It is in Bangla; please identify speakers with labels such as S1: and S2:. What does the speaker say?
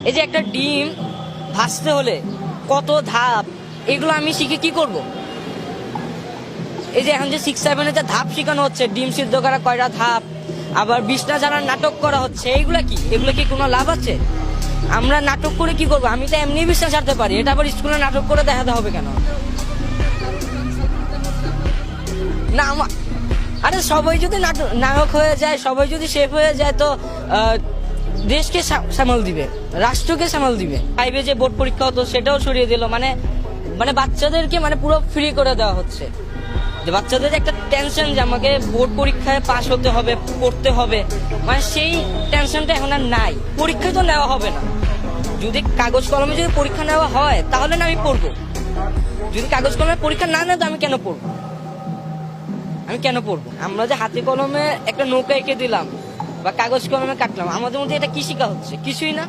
S1: এই যে একটা ডিম ভাজতে হলে কত ধাপ, এগুলো আমি শিখে কি করব? এই যে এখন যে 6-7 যে ধাপ শেখানো হচ্ছে, ডিম সিদ্ধ করা কয়টা ধাপ, আবার বিছনা জানার নাটক করা হচ্ছে, এগুলো কি কোনো লাভ আছে? আমরা নাটক করে কি করবো? আমি তো এমনি বিছনা ছাড়তে পারি, এটা আবার স্কুলে নাটক করে দেখাতে হবে কেন? না আরে সবাই যদি নায়ক হয়ে যায়, সবাই যদি শেফ হয়ে যায়, তো দেশকে সামাল দিবে, রাষ্ট্রকে সামাল দিবে। 5 যে বোর্ড পরীক্ষা হতো সেটাও সরিয়ে দিল, মানে মানে বাচ্চাদেরকে মানে পুরো ফ্রি করে দেওয়া হচ্ছে। যে বাচ্চাদের একটা টেনশন যে আমাকে বোর্ড পরীক্ষায় পাশ হতে হবে, পড়তে হবে, মানে সেই টেনশনটা এখন আর নাই। পরীক্ষা তো নেওয়া হবে না, যদি কাগজ কলমে যদি পরীক্ষা নেওয়া হয় তাহলে না আমি পড়বো। যদি কাগজ কলমে পরীক্ষা না নেয় তো আমি কেন পড়বো? আমরা যে হাতে কলমে একটা নৌকা এঁকে দিলাম বা কাগজ কলমে কাটলাম, আমাদের মধ্যে এটা কি শিখা হচ্ছে? কিছুই না।